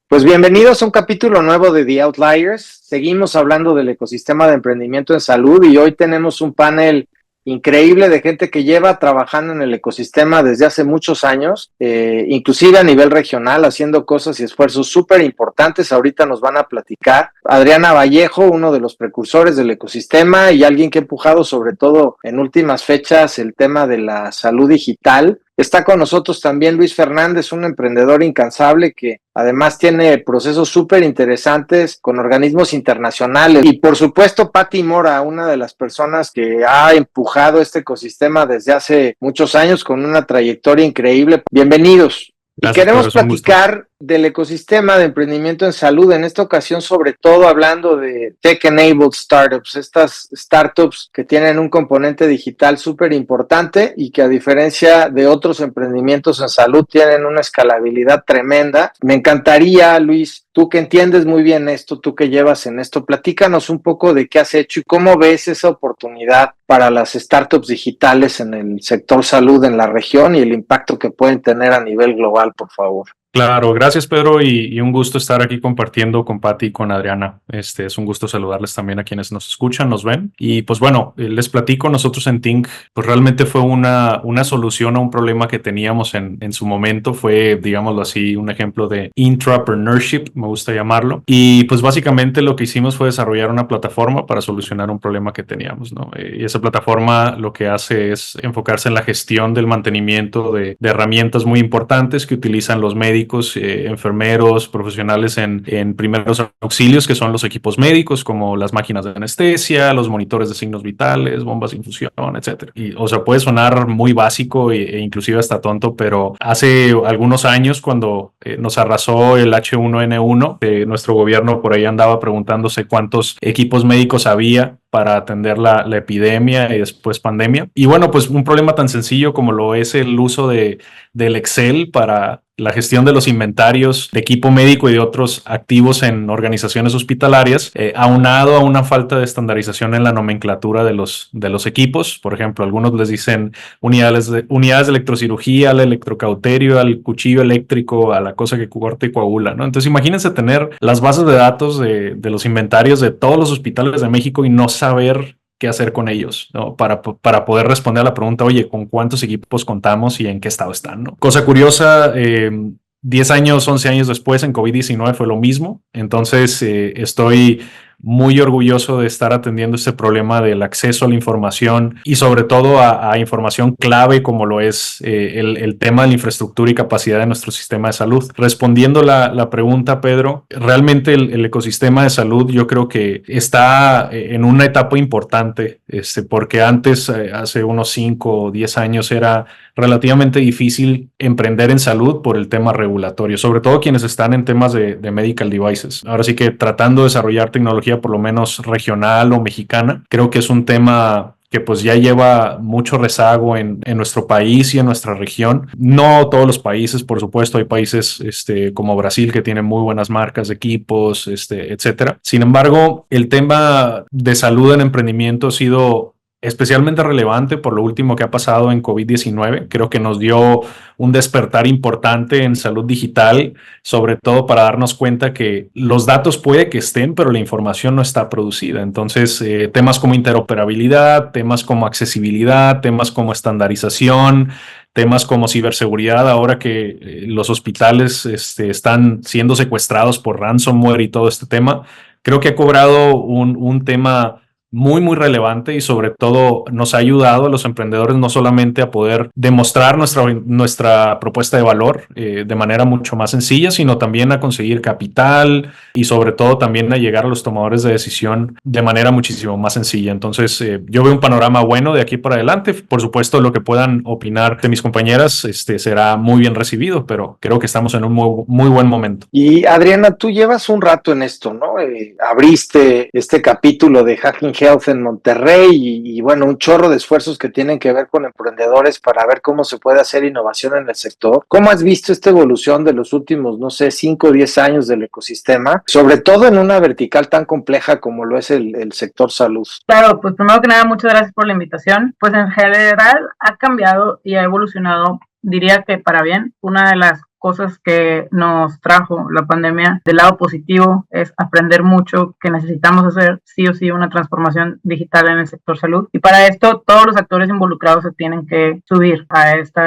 Pues bienvenidos a un capítulo nuevo de The Outliers. Seguimos hablando del ecosistema de emprendimiento en salud y hoy tenemos un panel increíble de gente que lleva trabajando en el ecosistema desde hace muchos años, inclusive a nivel regional, haciendo cosas y esfuerzos súper importantes. Ahorita nos van a platicar Adriana Vallejo, uno de los precursores del ecosistema y alguien que ha empujado sobre todo en últimas fechas el tema de la salud digital. Está con nosotros también Luis Fernández, un emprendedor incansable que además tiene procesos súper interesantes con organismos internacionales. Y por supuesto, Pati Mora, una de las personas que ha empujado este ecosistema desde hace muchos años con una trayectoria increíble. Bienvenidos. Y Gracias, queremos Pedro, es un gusto. platicar del ecosistema de emprendimiento en salud, en esta ocasión sobre todo hablando de tech-enabled startups, estas startups que tienen un componente digital súper importante y que a diferencia de otros emprendimientos en salud tienen una escalabilidad tremenda. Me encantaría, Luis, tú que entiendes muy bien esto, tú que llevas en esto, platícanos un poco de qué has hecho y cómo ves esa oportunidad para las startups digitales en el sector salud en la región y el impacto que pueden tener a nivel global, por favor. Claro, gracias Pedro y un gusto estar aquí compartiendo con Pati y con Adriana. Es un gusto saludarles también a quienes nos escuchan, nos ven. Y pues bueno, les platico, nosotros en Think, pues realmente fue una solución a un problema que teníamos en su momento. Fue, digámoslo así, un ejemplo de intrapreneurship, me gusta llamarlo. Y pues básicamente lo que hicimos fue desarrollar una plataforma para solucionar un problema que teníamos, ¿no? Y esa plataforma lo que hace es enfocarse en la gestión del mantenimiento de herramientas muy importantes que utilizan los médicos, enfermeros, profesionales en primeros auxilios, que son los equipos médicos, como las máquinas de anestesia, los monitores de signos vitales, bombas de infusión, etcétera. Y, o sea, puede sonar muy básico e inclusive hasta tonto, pero hace algunos años, cuando nos arrasó el H1N1, nuestro gobierno por ahí andaba preguntándose cuántos equipos médicos había para atender la epidemia y después pandemia. Y bueno, pues un problema tan sencillo como lo es el uso del Excel para la gestión de los inventarios de equipo médico y de otros activos en organizaciones hospitalarias, aunado a una falta de estandarización en la nomenclatura de los equipos. Por ejemplo, algunos les dicen unidades de electrocirugía, al electrocauterio, al cuchillo eléctrico, a la cosa que corta y coagula, ¿no? Entonces imagínense tener las bases de datos de los inventarios de todos los hospitales de México y no saber qué hacer con ellos, ¿no? Para poder responder a la pregunta, oye, ¿con cuántos equipos contamos y en qué estado están, ¿no? Cosa curiosa, 10 años, 11 años después, en COVID-19 fue lo mismo. Entonces, estoy muy orgulloso de estar atendiendo este problema del acceso a la información y sobre todo a información clave como lo es el tema de la infraestructura y capacidad de nuestro sistema de salud. Respondiendo la pregunta, Pedro, realmente el ecosistema de salud yo creo que está en una etapa importante, porque antes, hace unos 5 o 10 años, era relativamente difícil emprender en salud por el tema regulatorio, sobre todo quienes están en temas de medical devices. Ahora sí que tratando de desarrollar tecnología por lo menos regional o mexicana, creo que es un tema que pues ya lleva mucho rezago en nuestro país y en nuestra región. No todos los países, por supuesto, hay países como Brasil que tienen muy buenas marcas de equipos, etcétera. Sin embargo, el tema de salud en emprendimiento ha sido especialmente relevante por lo último que ha pasado en COVID-19. Creo que nos dio un despertar importante en salud digital, sobre todo para darnos cuenta que los datos puede que estén, pero la información no está producida. Entonces, temas como interoperabilidad, temas como accesibilidad, temas como estandarización, temas como ciberseguridad, ahora que los hospitales están siendo secuestrados por ransomware y todo este tema, creo que ha cobrado un tema muy, muy relevante y sobre todo nos ha ayudado a los emprendedores no solamente a poder demostrar nuestra propuesta de valor de manera mucho más sencilla, sino también a conseguir capital y sobre todo también a llegar a los tomadores de decisión de manera muchísimo más sencilla. Entonces, yo veo un panorama bueno de aquí para adelante. Por supuesto, lo que puedan opinar de mis compañeras será muy bien recibido, pero creo que estamos en un muy, muy buen momento. Y Adriana, tú llevas un rato en esto, ¿no? Abriste este capítulo de Hacking Health en Monterrey y bueno, un chorro de esfuerzos que tienen que ver con emprendedores para ver cómo se puede hacer innovación en el sector. ¿Cómo has visto esta evolución de los últimos, no sé, 5 o 10 años del ecosistema, sobre todo en una vertical tan compleja como lo es el sector salud? Claro, pues primero que nada, muchas gracias por la invitación. Pues en general ha cambiado y ha evolucionado, diría que para bien. Una de las cosas que nos trajo la pandemia del lado positivo es aprender mucho que necesitamos hacer sí o sí una transformación digital en el sector salud. Y para esto todos los actores involucrados se tienen que subir a este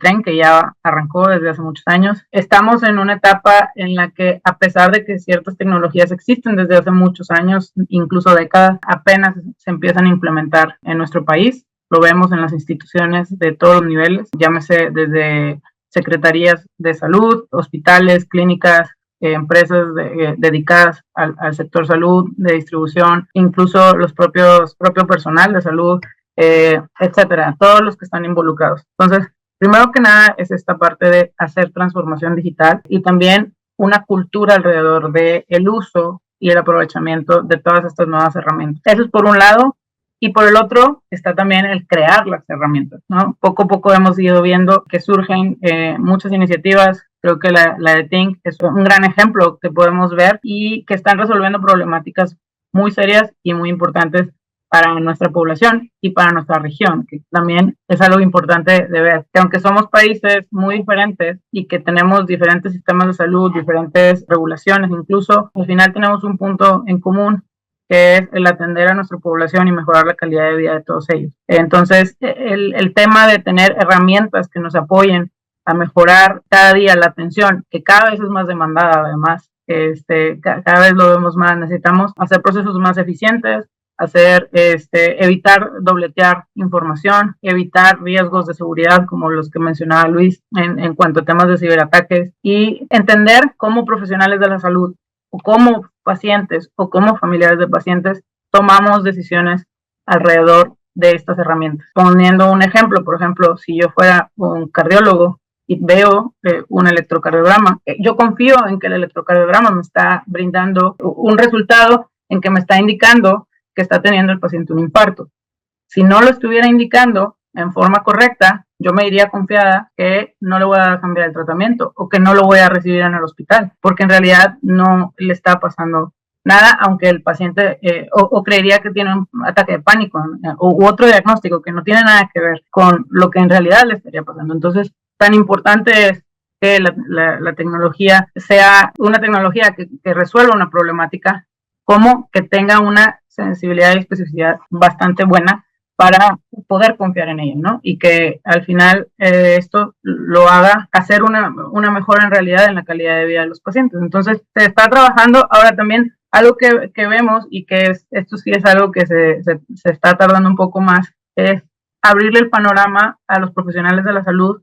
tren que ya arrancó desde hace muchos años. Estamos en una etapa en la que, a pesar de que ciertas tecnologías existen desde hace muchos años, incluso décadas, apenas se empiezan a implementar en nuestro país. Lo vemos en las instituciones de todos los niveles, llámese desde secretarías de salud, hospitales, clínicas, empresas dedicadas al sector salud, de distribución, incluso los propio personal de salud, etcétera, todos los que están involucrados. Entonces, primero que nada es esta parte de hacer transformación digital y también una cultura alrededor del uso y el aprovechamiento de todas estas nuevas herramientas. Eso es por un lado. Y por el otro está también el crear las herramientas, ¿no? Poco a poco hemos ido viendo que surgen muchas iniciativas. Creo que la de Think es un gran ejemplo que podemos ver y que están resolviendo problemáticas muy serias y muy importantes para nuestra población y para nuestra región, que también es algo importante de ver, que aunque somos países muy diferentes y que tenemos diferentes sistemas de salud, diferentes regulaciones, incluso al final tenemos un punto en común, que es el atender a nuestra población y mejorar la calidad de vida de todos ellos. Entonces, el tema de tener herramientas que nos apoyen a mejorar cada día la atención, que cada vez es más demandada además, cada vez lo vemos más, necesitamos hacer procesos más eficientes, evitar dobletear información, evitar riesgos de seguridad como los que mencionaba Luis en cuanto a temas de ciberataques y entender cómo profesionales de la salud o como pacientes o como familiares de pacientes tomamos decisiones alrededor de estas herramientas. Poniendo un ejemplo, por ejemplo, si yo fuera un cardiólogo y veo un electrocardiograma, yo confío en que el electrocardiograma me está brindando un resultado en que me está indicando que está teniendo el paciente un infarto. Si no lo estuviera indicando en forma correcta, yo me iría confiada que no le voy a cambiar el tratamiento o que no lo voy a recibir en el hospital, porque en realidad no le está pasando nada, aunque el paciente o creería que tiene un ataque de pánico u otro diagnóstico que no tiene nada que ver con lo que en realidad le estaría pasando. Entonces, tan importante es que la tecnología sea una tecnología que resuelva una problemática, como que tenga una sensibilidad y especificidad bastante buena para poder confiar en ella, ¿no? Y que al final esto lo haga hacer una mejora en realidad en la calidad de vida de los pacientes. Entonces, se está trabajando. Ahora también algo que vemos y que esto sí es algo que se está tardando un poco más, es abrirle el panorama a los profesionales de la salud,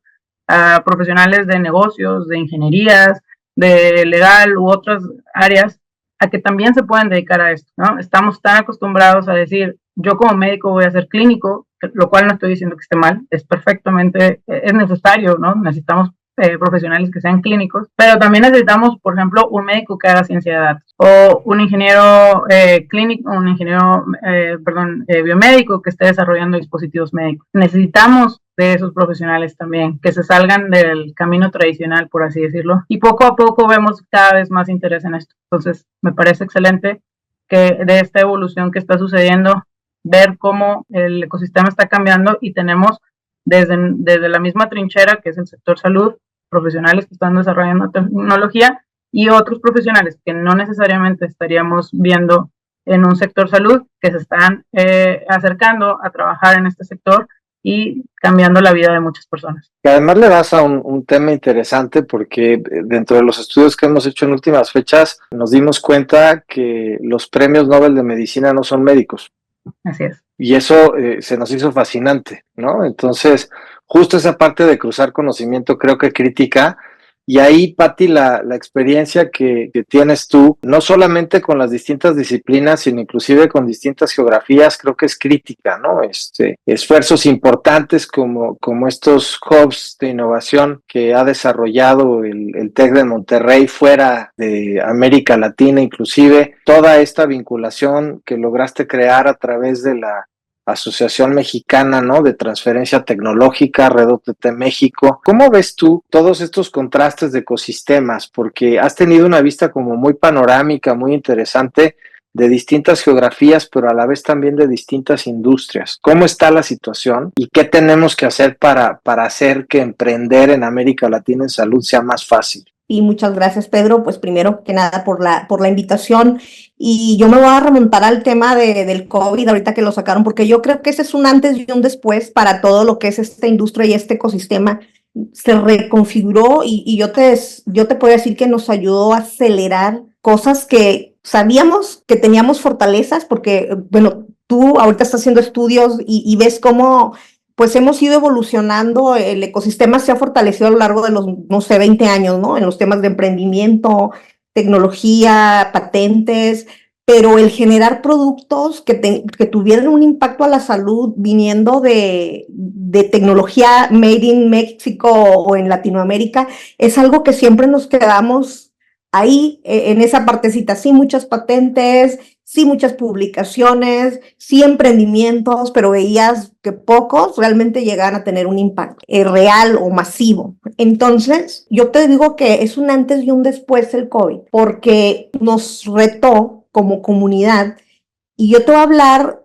a profesionales de negocios, de ingenierías, de legal u otras áreas, a que también se puedan dedicar a esto, ¿no? Estamos tan acostumbrados a decir, yo como médico voy a ser clínico, lo cual no estoy diciendo que esté mal, es perfectamente, es necesario, ¿no? Necesitamos profesionales que sean clínicos, pero también necesitamos, por ejemplo, un médico que haga ciencia de datos o un ingeniero clínico, un ingeniero, biomédico que esté desarrollando dispositivos médicos. Necesitamos de esos profesionales también, que se salgan del camino tradicional, por así decirlo, y poco a poco vemos cada vez más interés en esto. Entonces, me parece excelente que de esta evolución que está sucediendo, ver cómo el ecosistema está cambiando y tenemos desde la misma trinchera, que es el sector salud, profesionales que están desarrollando tecnología y otros profesionales que no necesariamente estaríamos viendo en un sector salud, que se están acercando a trabajar en este sector y cambiando la vida de muchas personas. Y además le das a un tema interesante porque dentro de los estudios que hemos hecho en últimas fechas nos dimos cuenta que los premios Nobel de Medicina no son médicos. Así es. Y eso se nos hizo fascinante, ¿no? Entonces, justo esa parte de cruzar conocimiento creo que crítica. Y ahí, Pati, la experiencia que tienes tú, no solamente con las distintas disciplinas, sino inclusive con distintas geografías, creo que es crítica, ¿no? Esfuerzos importantes como estos hubs de innovación que ha desarrollado el TEC de Monterrey fuera de América Latina, inclusive toda esta vinculación que lograste crear a través de la Asociación Mexicana, ¿no?, de Transferencia Tecnológica, Red OTT México. ¿Cómo ves tú todos estos contrastes de ecosistemas? Porque has tenido una vista como muy panorámica, muy interesante, de distintas geografías, pero a la vez también de distintas industrias. ¿Cómo está la situación y qué tenemos que hacer para hacer que emprender en América Latina en salud sea más fácil? Y muchas gracias, Pedro. Pues primero que nada por la invitación. Y yo me voy a remontar al tema del COVID, ahorita que lo sacaron, porque yo creo que ese es un antes y un después para todo lo que es esta industria y este ecosistema. Se reconfiguró y yo te puedo decir que nos ayudó a acelerar cosas que sabíamos que teníamos fortalezas, porque, bueno, tú ahorita estás haciendo estudios y ves cómo pues hemos ido evolucionando, el ecosistema se ha fortalecido a lo largo de los, no sé, 20 años, ¿no? En los temas de emprendimiento, tecnología, patentes, pero el generar productos que tuvieran un impacto a la salud viniendo de tecnología made in México o en Latinoamérica, es algo que siempre nos quedamos ahí, en esa partecita, sí, muchas patentes, sí, muchas publicaciones, sí, emprendimientos, pero veías que pocos realmente llegaban a tener un impacto real o masivo. Entonces, yo te digo que es un antes y un después el COVID, porque nos retó como comunidad, y yo te voy a hablar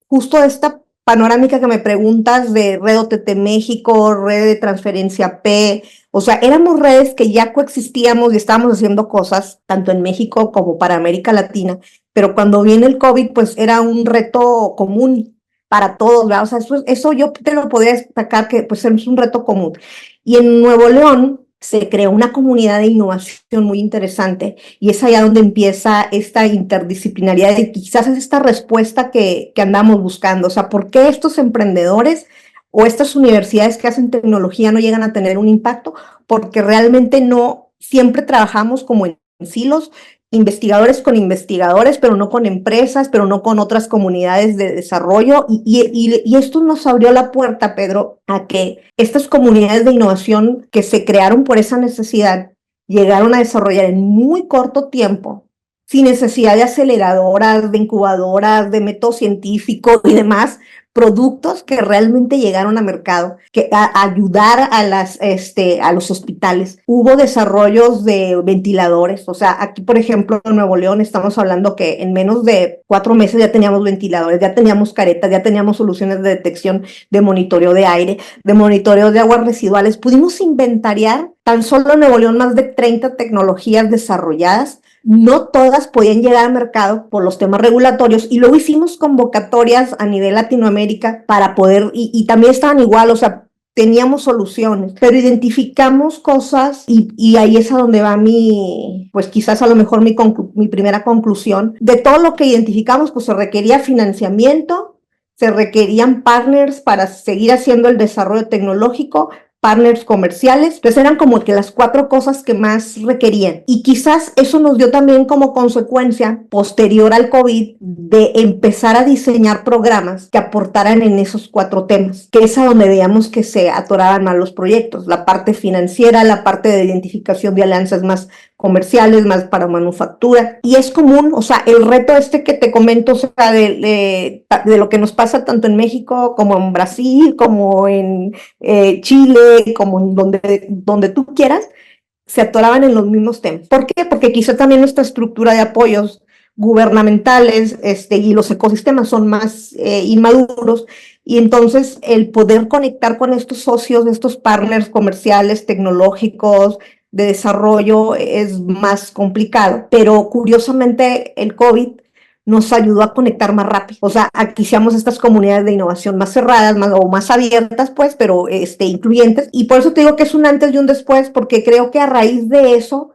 justo de esta panorámica que me preguntas de Red OTT México, Red de Transferencia P. O sea, éramos redes que ya coexistíamos y estábamos haciendo cosas, tanto en México como para América Latina, pero cuando viene el COVID, pues era un reto común para todos, ¿verdad? O sea, eso yo te lo podría destacar que pues es un reto común. Y en Nuevo León se creó una comunidad de innovación muy interesante y es allá donde empieza esta interdisciplinariedad y quizás es esta respuesta que andamos buscando. O sea, ¿por qué estos emprendedores o estas universidades que hacen tecnología no llegan a tener un impacto? Porque realmente no siempre trabajamos como en silos, investigadores con investigadores, pero no con empresas, pero no con otras comunidades de desarrollo. Y esto nos abrió la puerta, Pedro, a que estas comunidades de innovación que se crearon por esa necesidad llegaron a desarrollar en muy corto tiempo, sin necesidad de aceleradoras, de incubadoras, de método científico y demás, productos que realmente llegaron a mercado, que a ayudar a los hospitales. Hubo desarrollos de ventiladores, o sea, aquí por ejemplo en Nuevo León estamos hablando que en menos de 4 meses ya teníamos ventiladores, ya teníamos caretas, ya teníamos soluciones de detección, de monitoreo de aire, de monitoreo de aguas residuales. Pudimos inventariar tan solo en Nuevo León más de 30 tecnologías desarrolladas. No todas podían llegar al mercado por los temas regulatorios y luego hicimos convocatorias a nivel Latinoamérica para poder, y también estaban igual, o sea, teníamos soluciones, pero identificamos cosas y ahí es a donde va pues quizás a lo mejor mi primera conclusión. De todo lo que identificamos, pues se requería financiamiento, se requerían partners para seguir haciendo el desarrollo tecnológico, partners comerciales. Entonces eran como que las 4 cosas que más requerían. Y quizás eso nos dio también como consecuencia posterior al COVID de empezar a diseñar programas que aportaran en esos 4 temas, que es a donde veíamos que se atoraban más los proyectos, la parte financiera, la parte de identificación de alianzas más comerciales, más para manufactura. Y es común, o sea, el reto que te comento, o sea, de lo que nos pasa tanto en México como en Brasil, como en Chile, como en donde tú quieras, se atoraban en los mismos temas. ¿Por qué? Porque quizá también nuestra estructura de apoyos gubernamentales y los ecosistemas son más inmaduros, y entonces el poder conectar con estos socios, estos partners comerciales, tecnológicos, de desarrollo es más complicado, pero curiosamente el COVID nos ayudó a conectar más rápido. O sea, aquí hicimos estas comunidades de innovación más cerradas, más abiertas, pues, pero incluyentes. Y por eso te digo que es un antes y un después, porque creo que a raíz de eso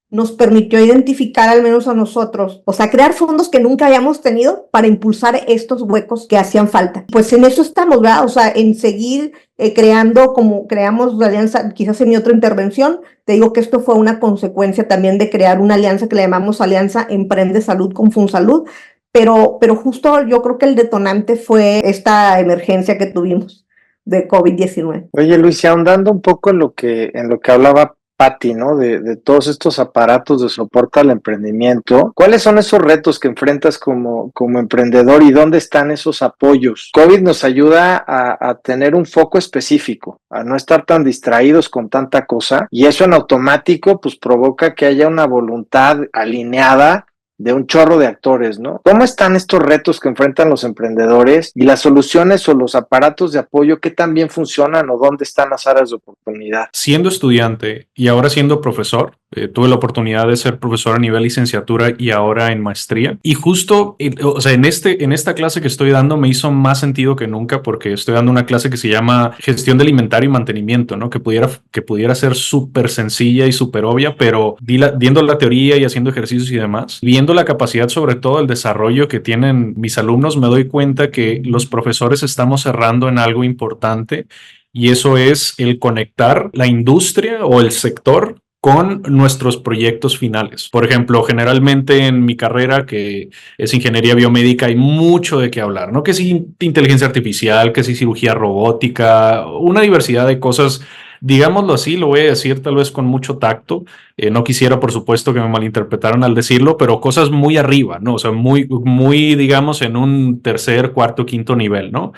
nos permitió identificar, al menos a nosotros, o sea, crear fondos que nunca habíamos tenido para impulsar estos huecos que hacían falta. Pues en eso estamos, ¿verdad? O sea, en seguir creando como creamos la alianza, quizás en mi otra intervención, te digo que esto fue una consecuencia también de crear una alianza que le llamamos Alianza Emprende Salud con FunSalud, pero justo yo creo que el detonante fue esta emergencia que tuvimos de COVID-19. Oye, Luis, y ahondando un poco en lo que hablaba Patti, ¿no? De todos estos aparatos de soporte al emprendimiento. ¿Cuáles son esos retos que enfrentas como emprendedor y dónde están esos apoyos? COVID nos ayuda a tener un foco específico, a no estar tan distraídos con tanta cosa, y eso en automático pues provoca que haya una voluntad alineada de un chorro de actores, ¿no? ¿Cómo están estos retos que enfrentan los emprendedores y las soluciones o los aparatos de apoyo que también funcionan o dónde están las áreas de oportunidad? Siendo estudiante y ahora siendo profesor, tuve la oportunidad de ser profesor a nivel licenciatura y ahora en maestría. Y justo, o sea, en esta clase que estoy dando me hizo más sentido que nunca porque estoy dando una clase que se llama Gestión de Inventario y Mantenimiento, ¿no? Que pudiera ser súper sencilla y súper obvia, pero viendo la teoría y haciendo ejercicios y demás, viendo la capacidad, sobre todo el desarrollo que tienen mis alumnos, me doy cuenta que los profesores estamos cerrando en algo importante y eso es el conectar la industria o el sector con nuestros proyectos finales. Por ejemplo, generalmente en mi carrera, que es ingeniería biomédica, hay mucho de qué hablar, ¿no? Que si inteligencia artificial, que si cirugía robótica, una diversidad de cosas, digámoslo así, lo voy a decir tal vez con mucho tacto. No quisiera, por supuesto, que me malinterpretaran al decirlo, pero cosas muy arriba, ¿no? O sea, muy, digamos, en un tercer, cuarto, quinto nivel, ¿no?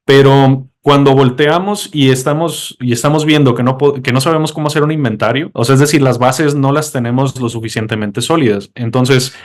Pero cuando volteamos y estamos viendo que no sabemos cómo hacer un inventario, o sea, es decir, las bases no las tenemos lo suficientemente sólidas. Entonces,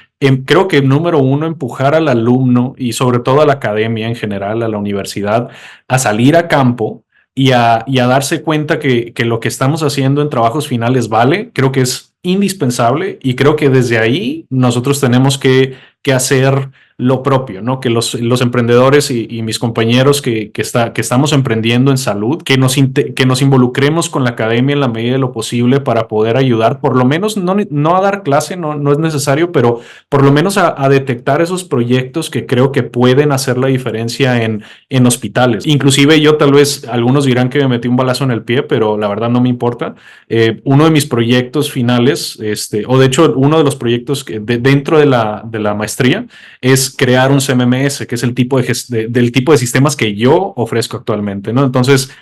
creo que número uno, empujar al alumno y sobre todo a la academia en general, a la universidad, a salir a campo y a darse cuenta que lo que estamos haciendo en trabajos finales vale, creo que es indispensable y creo que desde ahí nosotros tenemos que hacer lo propio, ¿no? Que los emprendedores y mis compañeros que estamos emprendiendo en salud, que nos involucremos con la academia en la medida de lo posible para poder ayudar, por lo menos no a dar clase, no es necesario, pero por lo menos a detectar esos proyectos que creo que pueden hacer la diferencia en hospitales. Inclusive yo tal vez, algunos dirán que me metí un balazo en el pie, pero la verdad no me importa. Uno de mis proyectos finales, o de hecho uno de los proyectos dentro de la maestría es crear un CMMS, que es el tipo del tipo de sistemas que yo ofrezco actualmente, ¿no? Entonces,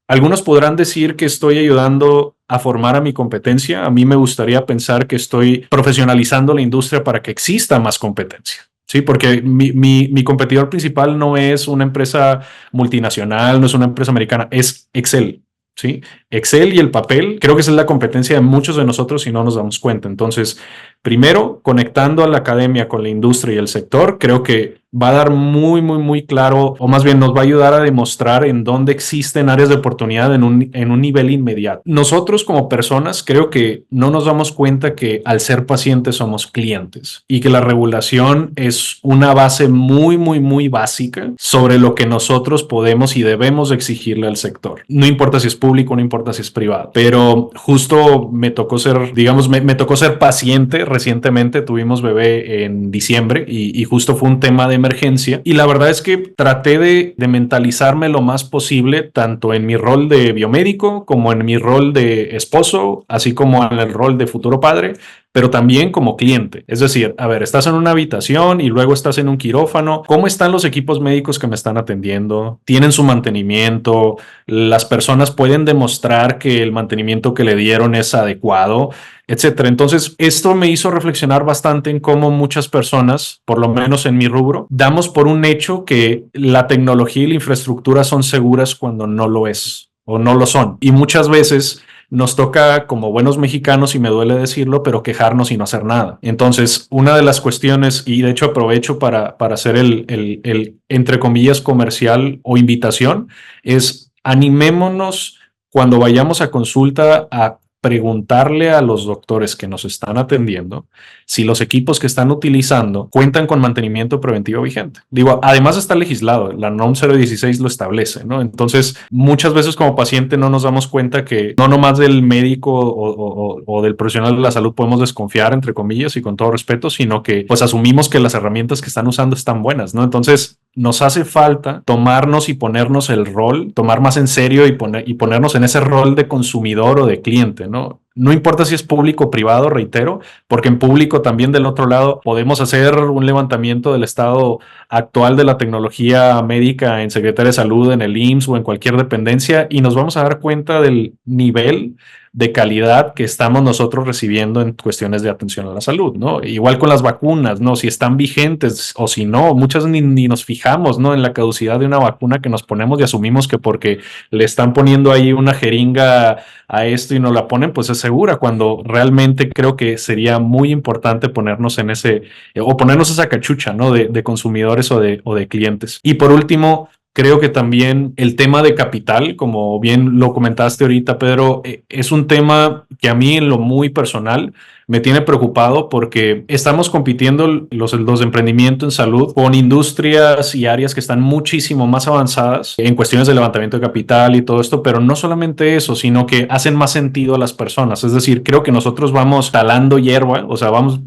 algunos podrán decir que estoy ayudando a formar a mi competencia. A mí me gustaría pensar que estoy profesionalizando la industria para que exista más competencia. Sí, porque mi competidor principal no es una empresa multinacional, no es una empresa americana, es Excel. ¿Sí? Excel y el papel, creo que esa es la competencia de muchos de nosotros si no nos damos cuenta. Entonces, primero, conectando a la academia con la industria y el sector, creo que va a dar muy claro, o más bien nos va a ayudar a demostrar en dónde existen áreas de oportunidad en un nivel inmediato. Nosotros como personas creo que no nos damos cuenta que al ser pacientes somos clientes y que la regulación es una base muy básica sobre lo que nosotros podemos y debemos exigirle al sector. No importa si es público, no importa si es privado, pero justo me tocó ser, digamos, me tocó ser paciente recientemente. Tuvimos bebé en diciembre y justo fue un tema de emergencia y la verdad es que traté de mentalizarme lo más posible tanto en mi rol de biomédico como en mi rol de esposo, así como en el rol de futuro padre, pero también como cliente. Es decir, a ver, estás en una habitación y luego estás en un quirófano. ¿Cómo están los equipos médicos que me están atendiendo? ¿Tienen su mantenimiento? ¿Las personas pueden demostrar que el mantenimiento que le dieron es adecuado? Etcétera. Entonces, esto me hizo reflexionar bastante en cómo muchas personas, por lo menos en mi rubro, damos por un hecho que la tecnología y la infraestructura son seguras cuando no lo es o no lo son. Y muchas veces nos toca como buenos mexicanos, y me duele decirlo, pero quejarnos y no hacer nada. Entonces, una de las cuestiones, y de hecho aprovecho para hacer el entre comillas comercial o invitación, es animémonos cuando vayamos a consulta a preguntarle a los doctores que nos están atendiendo si los equipos que están utilizando cuentan con mantenimiento preventivo vigente. Digo, además está legislado, la NOM 016 lo establece, ¿no? Entonces, muchas veces como paciente no nos damos cuenta que no nomás del médico o del profesional de la salud podemos desconfiar, entre comillas, y con todo respeto, sino que pues asumimos que las herramientas que están usando están buenas, ¿no? Entonces, nos hace falta tomarnos y ponernos el rol, tomar más en serio y ponernos en ese rol de consumidor o de cliente, ¿no? No importa si es público o privado, reitero, porque en público también del otro lado podemos hacer un levantamiento del estado actual de la tecnología médica en Secretaría de Salud, en el IMSS o en cualquier dependencia y nos vamos a dar cuenta del nivel de calidad que estamos nosotros recibiendo en cuestiones de atención a la salud, ¿no? Igual con las vacunas, ¿no? Si están vigentes o si no, muchas ni nos fijamos, ¿no? En la caducidad de una vacuna que nos ponemos y asumimos que porque le están poniendo ahí una jeringa a esto y nos la ponen, pues es segura, cuando realmente creo que sería muy importante ponernos en ese, o ponernos esa cachucha, ¿no? De consumidores o de clientes. Y por último, creo que también el tema de capital, como bien lo comentaste ahorita, Pedro, es un tema que a mí en lo muy personal me tiene preocupado porque estamos compitiendo los de emprendimiento en salud con industrias y áreas que están muchísimo más avanzadas en cuestiones de levantamiento de capital y todo esto, pero no solamente eso, sino que hacen más sentido a las personas. Es decir, creo que nosotros vamos talando hierba, o sea, vamos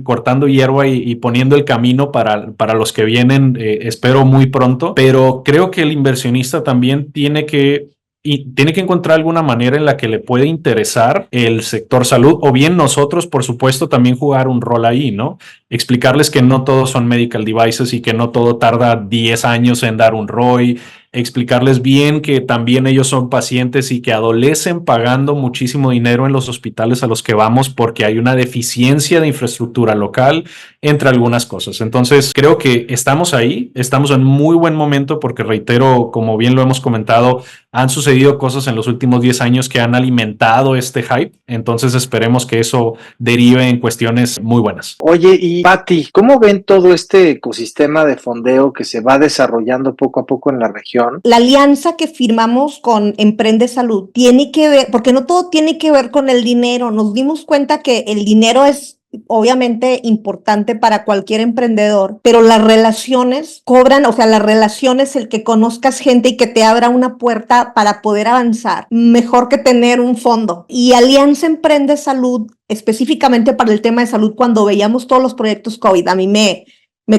cortando hierba y poniendo el camino para los que vienen, espero muy pronto, pero creo que el inversionista también tiene que encontrar alguna manera en la que le puede interesar el sector salud, o bien nosotros, por supuesto, también jugar un rol ahí, ¿no? Explicarles que no todos son medical devices y que no todo tarda 10 años en dar un ROI, explicarles bien que también ellos son pacientes y que adolecen pagando muchísimo dinero en los hospitales a los que vamos porque hay una deficiencia de infraestructura local, entre algunas cosas. Entonces, creo que estamos ahí, estamos en muy buen momento porque, reitero, como bien lo hemos comentado, han sucedido cosas en los últimos 10 años que han alimentado este hype. Entonces, esperemos que eso derive en cuestiones muy buenas. Oye, y Pati, ¿cómo ven todo este ecosistema de fondeo que se va desarrollando poco a poco en la región? La alianza que firmamos con Emprende Salud tiene que ver, porque no todo tiene que ver con el dinero. Nos dimos cuenta que el dinero es obviamente importante para cualquier emprendedor, pero las relaciones cobran, o sea, las relaciones, el que conozcas gente y que te abra una puerta para poder avanzar, mejor que tener un fondo. Y Alianza Emprende Salud, específicamente para el tema de salud, cuando veíamos todos los proyectos COVID, a mí me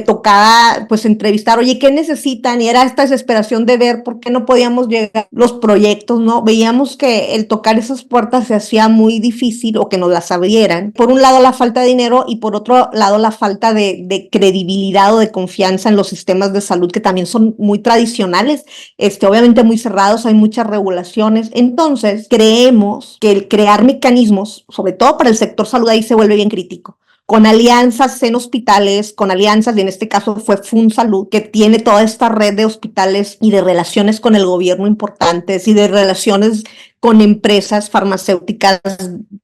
tocaba pues entrevistar, oye, ¿qué necesitan? Y era esta desesperación de ver por qué no podíamos llegar los proyectos, ¿no? Veíamos que el tocar esas puertas se hacía muy difícil o que nos las abrieran. Por un lado la falta de dinero y por otro lado la falta de credibilidad o de confianza en los sistemas de salud que también son muy tradicionales, obviamente muy cerrados, hay muchas regulaciones. Entonces creemos que el crear mecanismos, sobre todo para el sector salud, ahí se vuelve bien crítico. Con alianzas en hospitales, con alianzas, y en este caso fue FunSalud, que tiene toda esta red de hospitales y de relaciones con el gobierno importantes y de relaciones con empresas farmacéuticas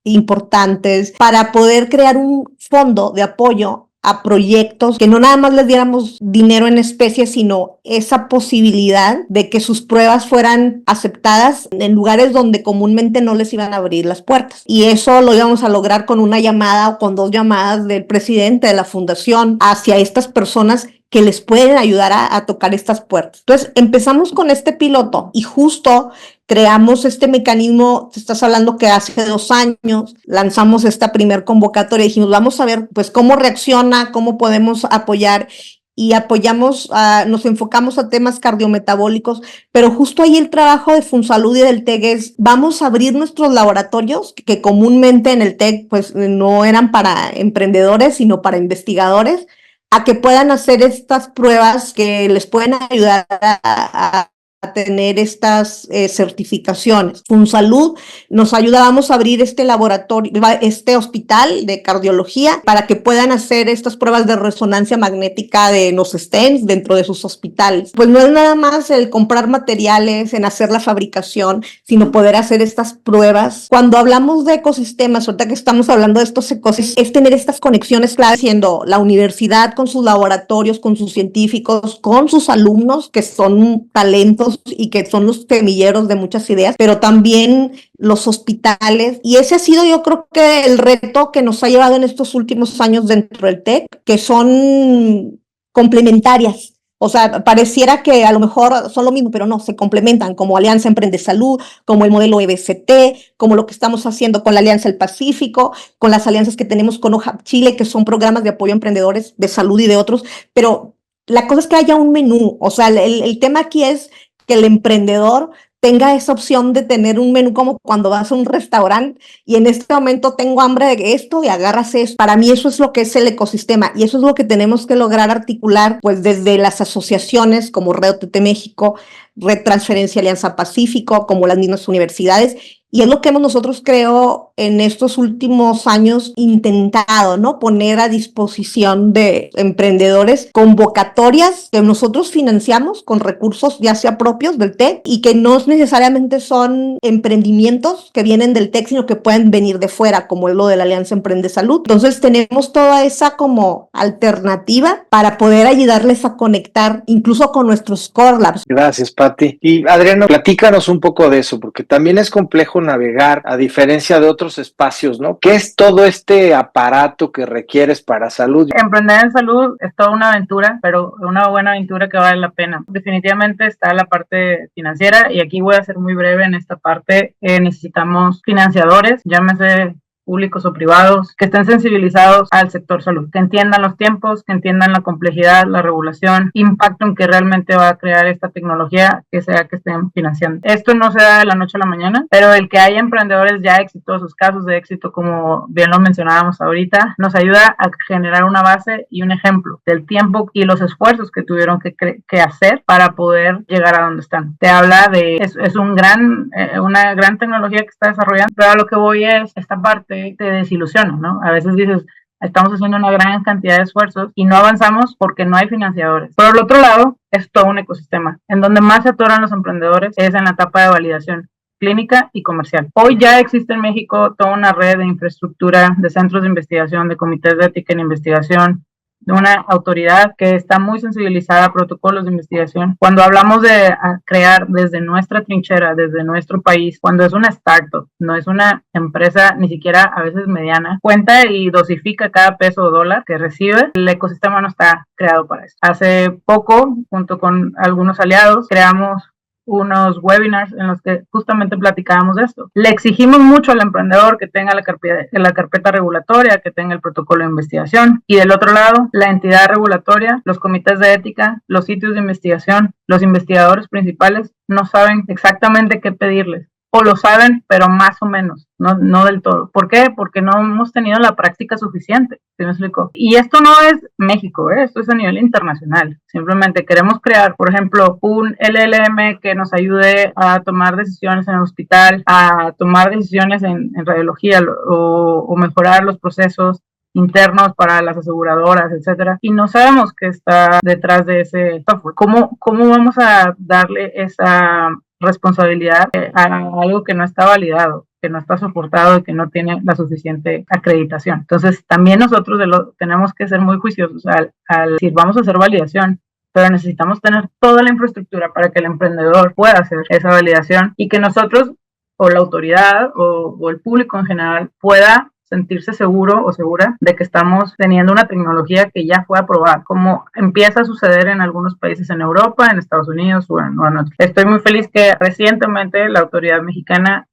importantes para poder crear un fondo de apoyo a proyectos que no nada más les diéramos dinero en especie, sino esa posibilidad de que sus pruebas fueran aceptadas en lugares donde comúnmente no les iban a abrir las puertas. Y eso lo íbamos a lograr con una llamada o con 2 llamadas del presidente de la fundación hacia estas personas que les pueden ayudar a tocar estas puertas. Entonces, empezamos con este piloto y justo creamos este mecanismo. Te estás hablando que hace 2 años lanzamos esta primer convocatoria y dijimos, vamos a ver pues cómo reacciona, cómo podemos apoyar, y apoyamos, nos enfocamos a temas cardiometabólicos, pero justo ahí el trabajo de FunSalud y del TEC es, vamos a abrir nuestros laboratorios que comúnmente en el TEC pues no eran para emprendedores, sino para investigadores, a que puedan hacer estas pruebas que les pueden ayudar a tener estas certificaciones. FunSalud nos ayuda, vamos a abrir este laboratorio, este hospital de cardiología para que puedan hacer estas pruebas de resonancia magnética de los stents dentro de sus hospitales. Pues no es nada más el comprar materiales, en hacer la fabricación, sino poder hacer estas pruebas. Cuando hablamos de ecosistemas, ahorita que estamos hablando de estos ecosistemas, es tener estas conexiones claras, siendo la universidad con sus laboratorios, con sus científicos, con sus alumnos, que son talentos y que son los semilleros de muchas ideas, pero también los hospitales. Y ese ha sido, yo creo que el reto que nos ha llevado en estos últimos años dentro del TEC, que son complementarias. O sea, pareciera que a lo mejor son lo mismo, pero no, se complementan, como Alianza Emprende Salud, como el modelo EBCT, como lo que estamos haciendo con la Alianza del Pacífico, con las alianzas que tenemos con OJAP Chile, que son programas de apoyo a emprendedores de salud y de otros. Pero la cosa es que haya un menú. O sea, el tema aquí es que el emprendedor tenga esa opción de tener un menú, como cuando vas a un restaurante y en este momento tengo hambre de esto y agarras esto. Para mí eso es lo que es el ecosistema y eso es lo que tenemos que lograr articular pues desde las asociaciones como Red OTT México, Red Transferencia Alianza Pacífico, como las mismas universidades, Y es lo que hemos nosotros, creo, en estos últimos años intentado, ¿no? Poner a disposición de emprendedores convocatorias que nosotros financiamos con recursos ya sea propios del TEC y que no necesariamente son emprendimientos que vienen del TEC, sino que pueden venir de fuera, como es lo de la Alianza Emprende Salud. Entonces tenemos toda esa como alternativa para poder ayudarles a conectar incluso con nuestros Core Labs. Gracias, Pati. Y Adriano, platícanos un poco de eso, porque también es complejo navegar a diferencia de otros espacios, ¿no? ¿Qué es todo este aparato que requieres para salud? Emprender en salud es toda una aventura, pero una buena aventura que vale la pena. Definitivamente está la parte financiera y aquí voy a ser muy breve en esta parte. Necesitamos financiadores, llámese públicos o privados, que estén sensibilizados al sector salud, que entiendan los tiempos, que entiendan la complejidad, la regulación, impacto en que realmente va a crear esta tecnología, que sea que estén financiando. Esto no se da de la noche a la mañana, pero el que haya emprendedores ya exitosos, casos de éxito, como bien lo mencionábamos ahorita, nos ayuda a generar una base y un ejemplo del tiempo y los esfuerzos que tuvieron que hacer para poder llegar a donde están. Te habla de, es una gran tecnología que está desarrollando, pero a lo que voy es esta parte te desilusiona, ¿no? A veces dices, estamos haciendo una gran cantidad de esfuerzos y no avanzamos porque no hay financiadores. Por el otro lado, es todo un ecosistema. En donde más se atoran los emprendedores es en la etapa de validación clínica y comercial. Hoy ya existe en México toda una red de infraestructura, de centros de investigación, de comités de ética en investigación, de una autoridad que está muy sensibilizada a protocolos de investigación. Cuando hablamos de crear desde nuestra trinchera, desde nuestro país, cuando es una startup, no es una empresa ni siquiera a veces mediana, cuenta y dosifica cada peso o dólar que recibe, el ecosistema no está creado para eso. Hace poco, junto con algunos aliados, creamos unos webinars en los que justamente platicábamos de esto. Le exigimos mucho al emprendedor que tenga la carpeta regulatoria, que tenga el protocolo de investigación, y del otro lado, la entidad regulatoria, los comités de ética, los sitios de investigación, los investigadores principales no saben exactamente qué pedirles. O lo saben, pero más o menos, no del todo. ¿Por qué? Porque no hemos tenido la práctica suficiente, ¿sí me explico? Y esto no es México, esto es a nivel internacional. Simplemente queremos crear, por ejemplo, un LLM que nos ayude a tomar decisiones en el hospital, a tomar decisiones en radiología o mejorar los procesos internos para las aseguradoras, etcétera, y no sabemos qué está detrás de ese software. ¿Cómo vamos a darle esa responsabilidad a algo que no está validado, que no está soportado y que no tiene la suficiente acreditación? Entonces, también nosotros tenemos que ser muy juiciosos al decir, vamos a hacer validación, pero necesitamos tener toda la infraestructura para que el emprendedor pueda hacer esa validación y que nosotros, o la autoridad, o el público en general, pueda sentirse seguro o segura de que estamos teniendo una tecnología que ya fue aprobada, como empieza a suceder en algunos países en Europa, en Estados Unidos o en otros. Estoy muy feliz que recientemente la autoridad mexicana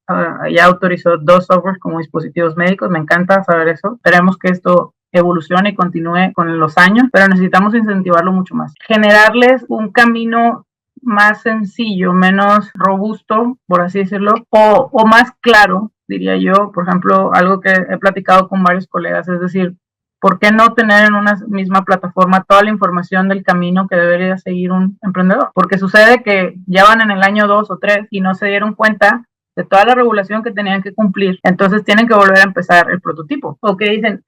ya autorizó 2 softwares como dispositivos médicos. Me encanta saber eso. Esperemos que esto evolucione y continúe con los años, pero necesitamos incentivarlo mucho más. Generarles un camino más sencillo, menos robusto, por así decirlo, o más claro, diría yo. Por ejemplo, algo que he platicado con varios colegas, es decir, ¿por qué no tener en una misma plataforma toda la información del camino que debería seguir un emprendedor? Porque sucede que ya van en el año 2 o 3 y no se dieron cuenta de toda la regulación que tenían que cumplir, entonces tienen que volver a empezar el prototipo. O que dicen,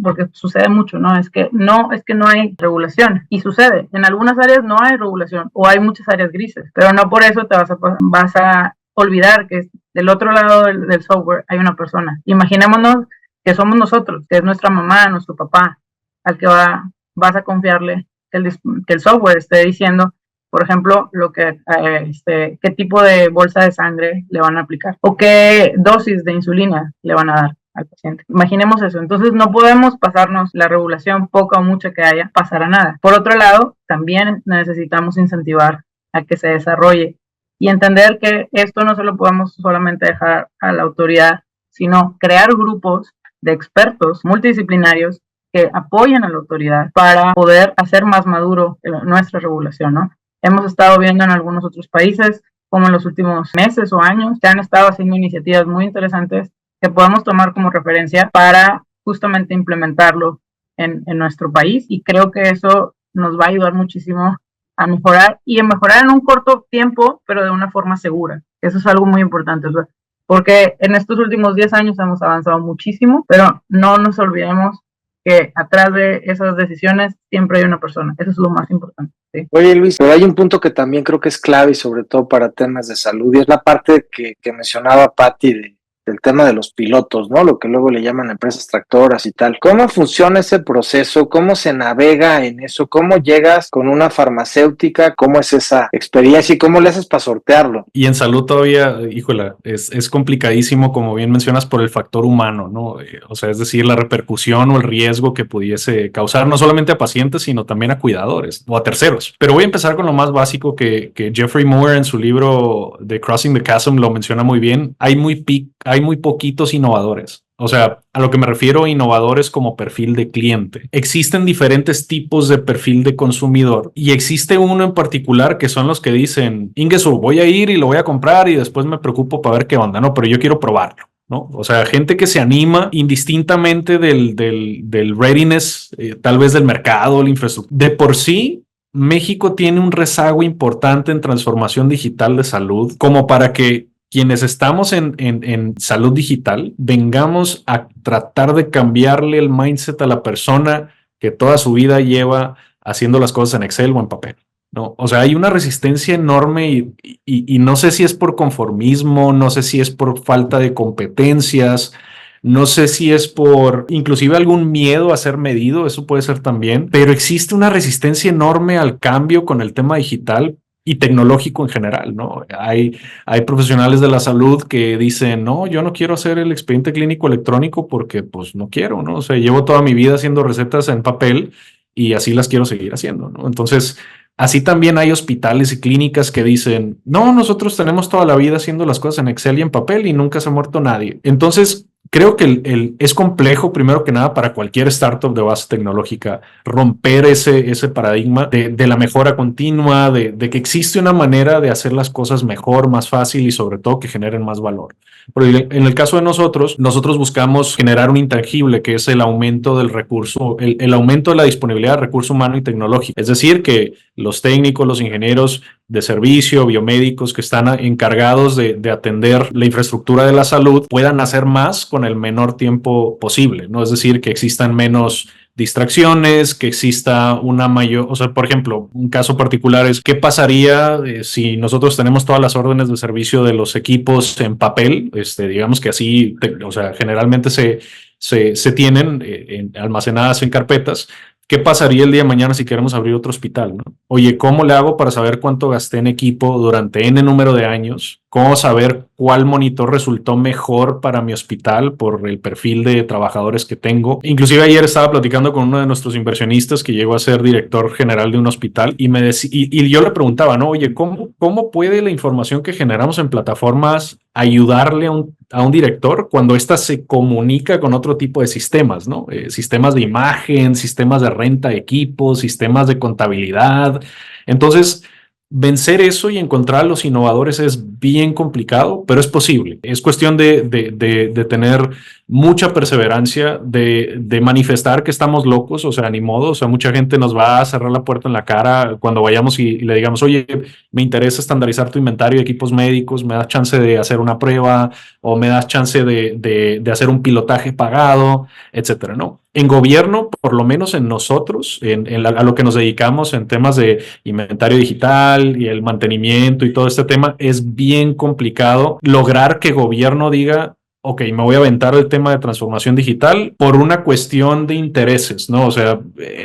porque sucede mucho, ¿no? Es que no hay regulación, y sucede, en algunas áreas no hay regulación, o hay muchas áreas grises, pero no por eso te vas a olvidar que del otro lado del software hay una persona. Imaginémonos que somos nosotros, que es nuestra mamá, nuestro papá, al que vas a confiarle que el software esté diciendo, por ejemplo, qué tipo de bolsa de sangre le van a aplicar o qué dosis de insulina le van a dar al paciente. Imaginemos eso. Entonces no podemos pasarnos la regulación, poca o mucha que haya, pasar a nada. Por otro lado, también necesitamos incentivar a que se desarrolle y entender que esto no se lo podemos solamente dejar a la autoridad, sino crear grupos de expertos multidisciplinarios que apoyen a la autoridad para poder hacer más maduro nuestra regulación, ¿no? Hemos estado viendo en algunos otros países, como en los últimos meses o años, que han estado haciendo iniciativas muy interesantes que podemos tomar como referencia para justamente implementarlo en nuestro país, y creo que eso nos va a ayudar muchísimo a mejorar, y a mejorar en un corto tiempo, pero de una forma segura. Eso es algo muy importante. O sea, porque en estos últimos 10 años hemos avanzado muchísimo, pero no nos olvidemos que atrás de esas decisiones siempre hay una persona. Eso es lo más importante. ¿Sí? Oye, Luis, pero hay un punto que también creo que es clave y sobre todo para temas de salud, y es la parte que mencionaba Patti del tema de los pilotos, ¿no? Lo que luego le llaman empresas tractoras y tal. ¿Cómo funciona ese proceso? ¿Cómo se navega en eso? ¿Cómo llegas con una farmacéutica? ¿Cómo es esa experiencia y cómo le haces para sortearlo? Y en salud todavía, híjola, es complicadísimo, como bien mencionas, por el factor humano, ¿no? O sea, es decir, la repercusión o el riesgo que pudiese causar no solamente a pacientes, sino también a cuidadores o a terceros. Pero voy a empezar con lo más básico que Jeffrey Moore en su libro The Crossing the Chasm lo menciona muy bien. Hay muy poquitos innovadores. O sea, a lo que me refiero, innovadores como perfil de cliente. Existen diferentes tipos de perfil de consumidor y existe uno en particular que son los que dicen, Ingesu, voy a ir y lo voy a comprar y después me preocupo para ver qué onda, no, pero yo quiero probarlo, ¿no? O sea, gente que se anima indistintamente del readiness, tal vez del mercado, la infraestructura. De por sí, México tiene un rezago importante en transformación digital de salud como para que quienes estamos en salud digital vengamos a tratar de cambiarle el mindset a la persona que toda su vida lleva haciendo las cosas en Excel o en papel, ¿no? O sea, hay una resistencia enorme y no sé si es por conformismo, no sé si es por falta de competencias, no sé si es por inclusive algún miedo a ser medido, eso puede ser también, pero existe una resistencia enorme al cambio con el tema digital y tecnológico en general, ¿no? Hay profesionales de la salud que dicen, no, yo no quiero hacer el expediente clínico electrónico porque pues no quiero, ¿no? O sea, llevo toda mi vida haciendo recetas en papel y así las quiero seguir haciendo, ¿no? Entonces, así también hay hospitales y clínicas que dicen, no, nosotros tenemos toda la vida haciendo las cosas en Excel y en papel y nunca se ha muerto nadie. Entonces, creo que es complejo, primero que nada, para cualquier startup de base tecnológica romper ese paradigma de la mejora continua, de que existe una manera de hacer las cosas mejor, más fácil y sobre todo que generen más valor. Porque en el caso de nosotros buscamos generar un intangible que es el aumento del recurso, el aumento de la disponibilidad de recurso humano y tecnológico. Es decir, que los técnicos, los ingenieros de servicio, biomédicos que están encargados de atender la infraestructura de la salud puedan hacer más con el menor tiempo posible, ¿no? Es decir, que existan menos distracciones, que exista una mayor, o sea, por ejemplo, un caso particular es qué pasaría si nosotros tenemos todas las órdenes de servicio de los equipos en papel, digamos que así, o sea, generalmente se tienen almacenadas en carpetas. ¿Qué pasaría el día de mañana si queremos abrir otro hospital, ¿no? Oye, ¿cómo le hago para saber cuánto gasté en equipo durante N número de años? ¿Cómo saber cuál monitor resultó mejor para mi hospital por el perfil de trabajadores que tengo? Inclusive ayer estaba platicando con uno de nuestros inversionistas que llegó a ser director general de un hospital y yo le preguntaba, ¿no? Oye, ¿cómo puede la información que generamos en plataformas ayudarle a un director cuando ésta se comunica con otro tipo de sistemas, ¿no? Sistemas de imagen, sistemas de renta de equipos, sistemas de contabilidad. Entonces, vencer eso y encontrar a los innovadores es bien complicado, pero es posible. Es cuestión de tener mucha perseverancia, de manifestar que estamos locos, o sea, ni modo. O sea, mucha gente nos va a cerrar la puerta en la cara cuando vayamos y le digamos, oye, me interesa estandarizar tu inventario de equipos médicos, me das chance de hacer una prueba o me das chance de hacer un pilotaje pagado, etcétera, ¿no? En gobierno, por lo menos en nosotros, a lo que nos dedicamos en temas de inventario digital y el mantenimiento y todo este tema, es bien complicado lograr que gobierno diga, ok, me voy a aventar el tema de transformación digital por una cuestión de intereses, ¿no? O sea,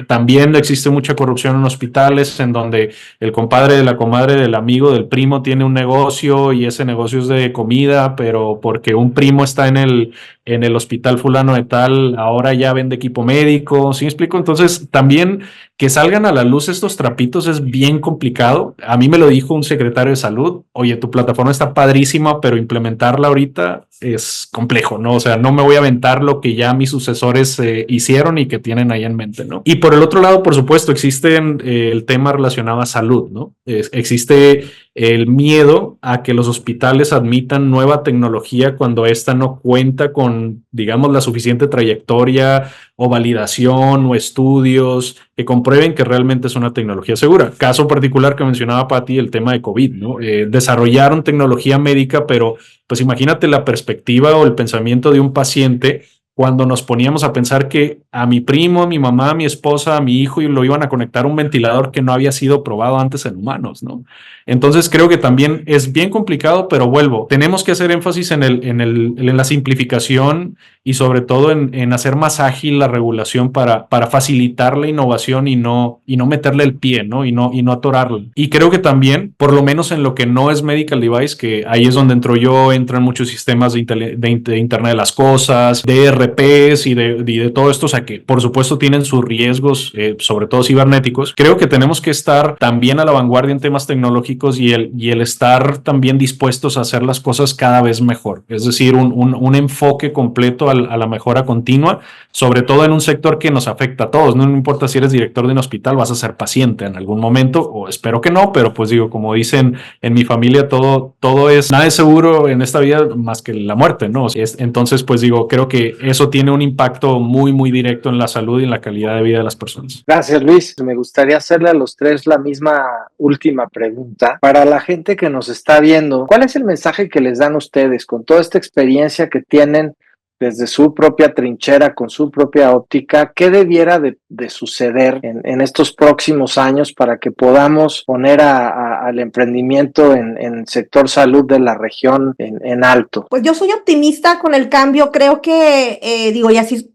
también existe mucha corrupción en hospitales en donde el compadre de la comadre del amigo del primo tiene un negocio y ese negocio es de comida, pero porque un primo está en el hospital fulano de tal, ahora ya vende equipo médico, ¿sí me explico? Entonces, también que salgan a la luz estos trapitos es bien complicado. A mí me lo dijo un secretario de salud, oye, tu plataforma está padrísima, pero implementarla ahorita es complejo, ¿no? O sea, no me voy a aventar lo que ya mis sucesores hicieron y que tienen ahí en mente, ¿no? Y por el otro lado, por supuesto, existe el tema relacionado a salud, ¿no? Existe el miedo a que los hospitales admitan nueva tecnología cuando ésta no cuenta con, digamos, la suficiente trayectoria o validación o estudios que comprueben que realmente es una tecnología segura. Caso particular que mencionaba Patti, el tema de COVID, ¿no? Desarrollaron tecnología médica, pero pues imagínate la perspectiva o el pensamiento de un paciente cuando nos poníamos a pensar que a mi primo, a mi mamá, a mi esposa, a mi hijo y lo iban a conectar a un ventilador que no había sido probado antes en humanos, ¿no? Entonces creo que también es bien complicado, pero vuelvo, tenemos que hacer énfasis en la simplificación y sobre todo en hacer más ágil la regulación para facilitar la innovación y no meterle el pie, ¿no? Y no atorarla. Y creo que también, por lo menos en lo que no es medical device, que ahí es donde entro yo, entran muchos sistemas de Internet de las Cosas, de ERPs y de todo esto, o sea que por supuesto tienen sus riesgos, sobre todo cibernéticos. Creo que tenemos que estar también a la vanguardia en temas tecnológicos y el estar también dispuestos a hacer las cosas cada vez mejor. Es decir, un enfoque completo a la mejora continua, sobre todo en un sector que nos afecta a todos. No importa si eres director de un hospital, vas a ser paciente en algún momento, o espero que no, pero pues digo, como dicen en mi familia, todo es, nada es seguro en esta vida más que la muerte, ¿no? Entonces, pues digo, creo que eso tiene un impacto muy, muy directo en la salud y en la calidad de vida de las personas. Gracias, Luis. Me gustaría hacerle a los tres la misma última pregunta. Para la gente que nos está viendo, ¿cuál es el mensaje que les dan ustedes con toda esta experiencia que tienen desde su propia trinchera, con su propia óptica? ¿Qué debiera de suceder en estos próximos años para que podamos poner al emprendimiento en sector salud de la región en alto? Pues yo soy optimista con el cambio, creo que,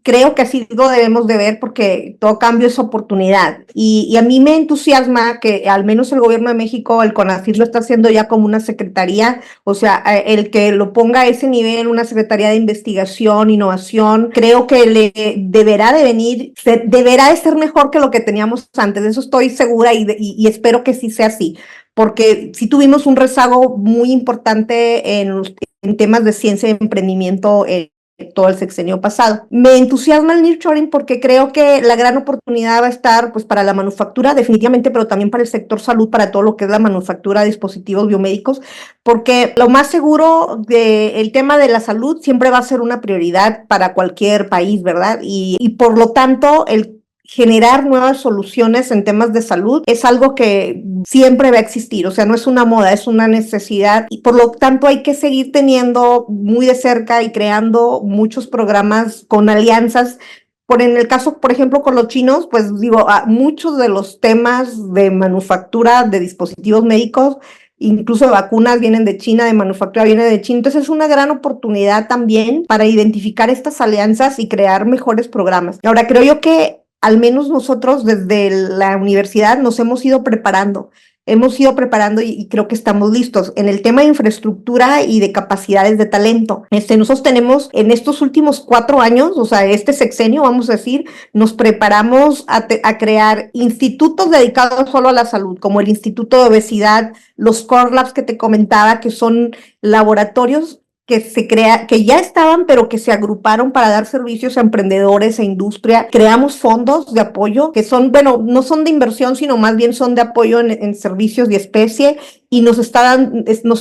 creo que así lo debemos de ver porque todo cambio es oportunidad y a mí me entusiasma que al menos el gobierno de México, el CONACYT lo está haciendo ya como una secretaría, o sea, el que lo ponga a ese nivel, una secretaría de investigación, innovación, creo que le deberá de ser mejor que lo que teníamos antes, de eso estoy segura y espero que sí sea así, porque sí tuvimos un rezago muy importante en temas de ciencia y emprendimiento todo el sexenio pasado. Me entusiasma el nearshoring porque creo que la gran oportunidad va a estar pues para la manufactura definitivamente, pero también para el sector salud, para todo lo que es la manufactura de dispositivos biomédicos, porque lo más seguro el tema de la salud siempre va a ser una prioridad para cualquier país, ¿verdad? Y por lo tanto, el generar nuevas soluciones en temas de salud es algo que siempre va a existir, o sea, no es una moda, es una necesidad y por lo tanto hay que seguir teniendo muy de cerca y creando muchos programas con alianzas. En el caso, por ejemplo, con los chinos, pues digo, muchos de los temas de manufactura de dispositivos médicos, incluso vacunas vienen de China, de manufactura viene de China, entonces es una gran oportunidad también para identificar estas alianzas y crear mejores programas. Ahora, creo yo que al menos nosotros desde la universidad nos hemos ido preparando y creo que estamos listos en el tema de infraestructura y de capacidades de talento. Nosotros tenemos en estos últimos 4 años, o sea, este sexenio, vamos a decir, nos preparamos a crear institutos dedicados solo a la salud, como el Instituto de Obesidad, los Core Labs que te comentaba, que son laboratorios que ya estaban, pero que se agruparon para dar servicios a emprendedores e industria. Creamos fondos de apoyo que son, bueno, no son de inversión, sino más bien son de apoyo en servicios de especie y nos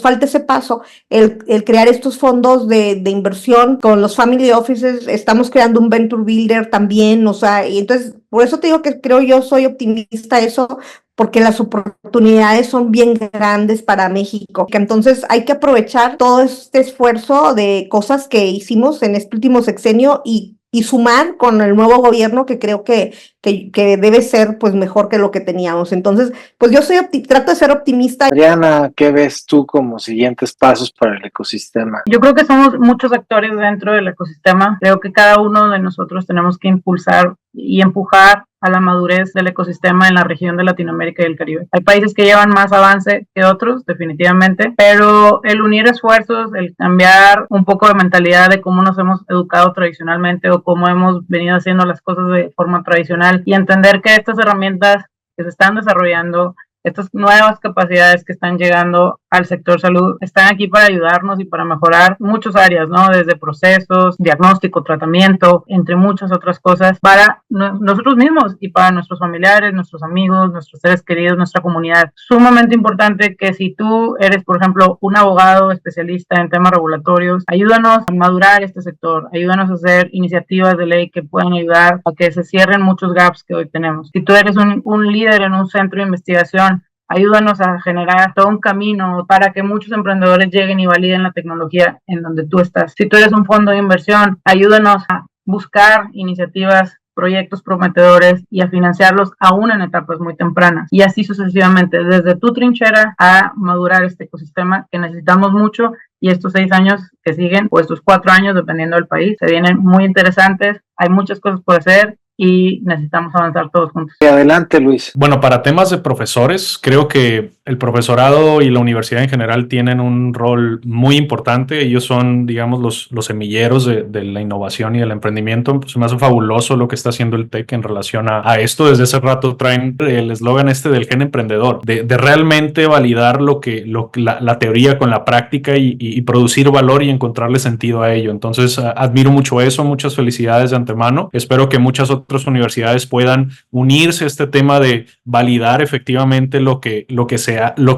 falta ese paso, el crear estos fondos de inversión con los family offices. Estamos creando un venture builder también, o sea, y entonces, por eso te digo que creo yo soy optimista eso, porque las oportunidades son bien grandes para México. Entonces hay que aprovechar todo este esfuerzo de cosas que hicimos en este último sexenio y sumar con el nuevo gobierno que creo que debe ser pues mejor que lo que teníamos. Entonces, pues yo trato de ser optimista. Adriana, ¿qué ves tú como siguientes pasos para el ecosistema? Yo creo que somos muchos actores dentro del ecosistema. Creo que cada uno de nosotros tenemos que impulsar y empujar a la madurez del ecosistema en la región de Latinoamérica y el Caribe. Hay países que llevan más avance que otros, definitivamente, pero el unir esfuerzos, el cambiar un poco de mentalidad de cómo nos hemos educado tradicionalmente o cómo hemos venido haciendo las cosas de forma tradicional y entender que estas herramientas que se están desarrollando, estas nuevas capacidades que están llegando al sector salud están aquí para ayudarnos y para mejorar muchas áreas, ¿no? Desde procesos, diagnóstico, tratamiento, entre muchas otras cosas, para nosotros mismos y para nuestros familiares, nuestros amigos, nuestros seres queridos, nuestra comunidad. Sumamente importante que si tú eres, por ejemplo, un abogado especialista en temas regulatorios, ayúdanos a madurar este sector, ayúdanos a hacer iniciativas de ley que puedan ayudar a que se cierren muchos gaps que hoy tenemos. Si tú eres un líder en un centro de investigación, ayúdanos a generar todo un camino para que muchos emprendedores lleguen y validen la tecnología en donde tú estás. Si tú eres un fondo de inversión, ayúdanos a buscar iniciativas, proyectos prometedores y a financiarlos aún en etapas muy tempranas. Y así sucesivamente, desde tu trinchera a madurar este ecosistema que necesitamos mucho. Y estos 6 años que siguen, o estos 4 años, dependiendo del país, se vienen muy interesantes. Hay muchas cosas por hacer y necesitamos avanzar todos juntos. Adelante, Luis. Bueno, para temas de profesores, creo que el profesorado y la universidad en general tienen un rol muy importante. Ellos son, digamos, los semilleros de la innovación y del emprendimiento. Pues me hace fabuloso lo que está haciendo el TEC en relación a esto. Desde hace rato traen el eslogan del gen emprendedor, de realmente validar la teoría con la práctica y producir valor y encontrarle sentido a ello. Entonces, admiro mucho eso. Muchas felicidades de antemano. Espero que muchas otras universidades puedan unirse a este tema de validar efectivamente lo que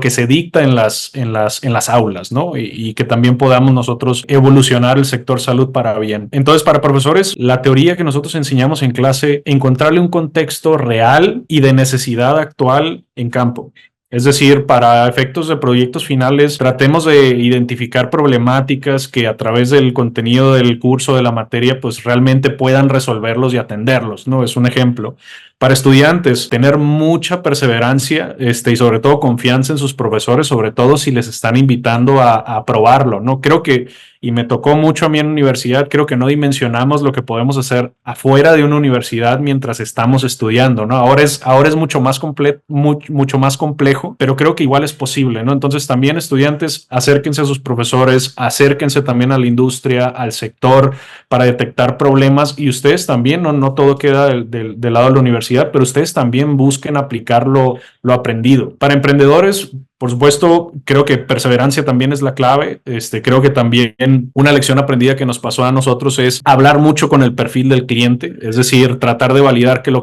se dicta en las aulas, ¿no? Y que también podamos nosotros evolucionar el sector salud para bien. Entonces, para profesores, la teoría que nosotros enseñamos en clase, encontrarle un contexto real y de necesidad actual en campo. Es decir, para efectos de proyectos finales, tratemos de identificar problemáticas que a través del contenido del curso, de la materia, pues realmente puedan resolverlos y atenderlos, ¿no? Es un ejemplo. Para estudiantes, tener mucha perseverancia y sobre todo confianza en sus profesores, sobre todo si les están invitando a probarlo, ¿no? Creo que, y me tocó mucho a mí en la universidad, creo que no dimensionamos lo que podemos hacer afuera de una universidad mientras estamos estudiando, ¿no? Ahora es mucho más mucho más complejo, pero creo que igual es posible, ¿no? Entonces también estudiantes, acérquense a sus profesores, acérquense también a la industria, al sector, para detectar problemas, y ustedes también, no todo queda del lado de la universidad, pero ustedes también busquen aplicar lo aprendido. Para emprendedores, por supuesto, creo que perseverancia también es la clave. Creo que también una lección aprendida que nos pasó a nosotros es hablar mucho con el perfil del cliente, es decir, tratar de validar que en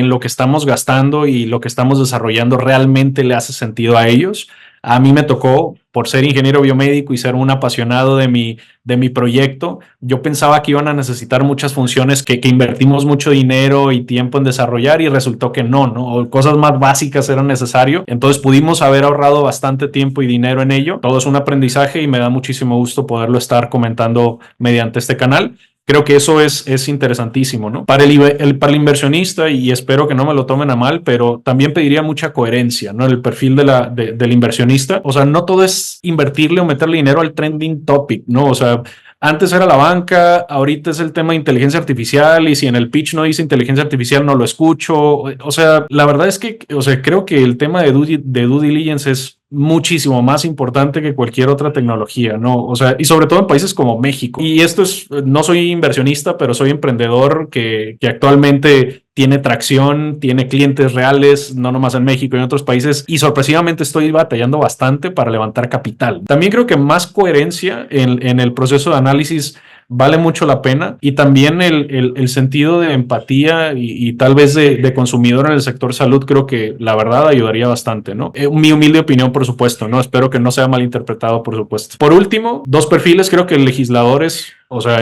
lo que estamos gastando y lo que estamos desarrollando realmente le hace sentido a ellos. A mí me tocó, por ser ingeniero biomédico y ser un apasionado de mi proyecto, yo pensaba que iban a necesitar muchas funciones que invertimos mucho dinero y tiempo en desarrollar, y resultó que no, cosas más básicas eran necesario. Entonces pudimos haber ahorrado bastante tiempo y dinero en ello. Todo es un aprendizaje y me da muchísimo gusto poderlo estar comentando mediante este canal. Creo que eso es interesantísimo, ¿no? Para el inversionista, y espero que no me lo tomen a mal, pero también pediría mucha coherencia, ¿no? El perfil del inversionista. O sea, no todo es invertirle o meterle dinero al trending topic, ¿no? O sea, antes era la banca, ahorita es el tema de inteligencia artificial, y si en el pitch no dice inteligencia artificial no lo escucho. O sea, la verdad es que, creo que el tema de due diligence es muchísimo más importante que cualquier otra tecnología, ¿no? O sea, y sobre todo en países como México. Y no soy inversionista, pero soy emprendedor que actualmente tiene tracción, tiene clientes reales, no nomás en México y en otros países, y sorpresivamente estoy batallando bastante para levantar capital. También creo que más coherencia en el proceso de análisis vale mucho la pena, y también el sentido de empatía y tal vez de consumidor en el sector salud, creo que la verdad ayudaría bastante, ¿no? Mi humilde opinión, por supuesto, ¿no? Espero que no sea malinterpretado, por supuesto. Por último, 2 perfiles, creo que legisladores,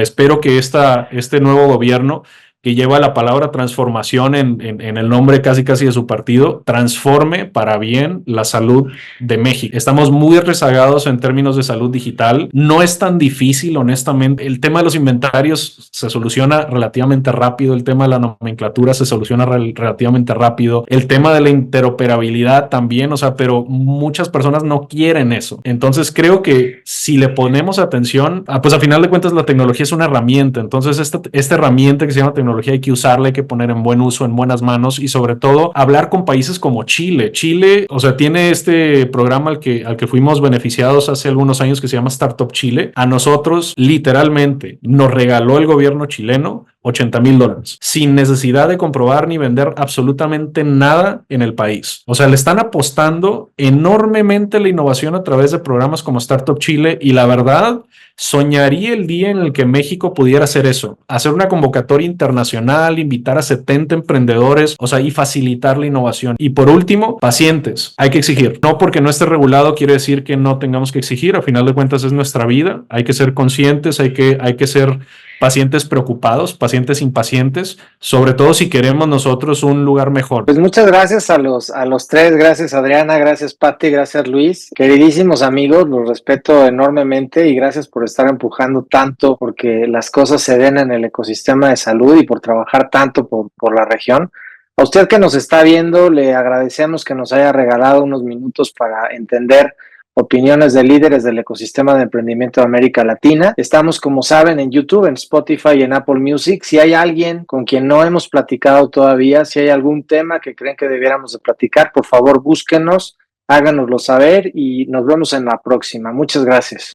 espero que este nuevo gobierno, que lleva la palabra transformación en el nombre casi de su partido, transforme para bien la salud de México. Estamos muy rezagados en términos de salud digital. No es tan difícil, honestamente. El tema de los inventarios se soluciona relativamente rápido. El tema de la nomenclatura se soluciona relativamente rápido. El tema de la interoperabilidad también, pero muchas personas no quieren eso. Entonces creo que si le ponemos atención, pues a final de cuentas la tecnología es una herramienta. Entonces esta herramienta que se llama tecnología hay que usarla, hay que poner en buen uso, en buenas manos, y sobre todo hablar con países como Chile. Chile, tiene este programa al que fuimos beneficiados hace algunos años que se llama Startup Chile. A nosotros literalmente nos regaló el gobierno chileno $80,000 sin necesidad de comprobar ni vender absolutamente nada en el país. O sea, le están apostando enormemente la innovación a través de programas como Startup Chile y la verdad, soñaría el día en el que México pudiera hacer eso, hacer una convocatoria internacional, invitar a 70 emprendedores, o sea, y facilitar la innovación. Y por último, pacientes. Hay que exigir. No porque no esté regulado quiere decir que no tengamos que exigir. A final de cuentas es nuestra vida. Hay que ser conscientes, hay que ser pacientes preocupados, pacientes impacientes, sobre todo si queremos nosotros un lugar mejor. Pues muchas gracias a los tres, gracias Adriana, gracias Pati, gracias Luis. Queridísimos amigos, los respeto enormemente y gracias por estar empujando tanto porque las cosas se den en el ecosistema de salud y por trabajar tanto por la región. A usted que nos está viendo, le agradecemos que nos haya regalado unos minutos para entender opiniones de líderes del ecosistema de emprendimiento de América Latina. Estamos, como saben, en YouTube, en Spotify y en Apple Music. Si hay alguien con quien no hemos platicado todavía, si hay algún tema que creen que debiéramos de platicar, por favor búsquenos, háganoslo saber y nos vemos en la próxima. Muchas gracias.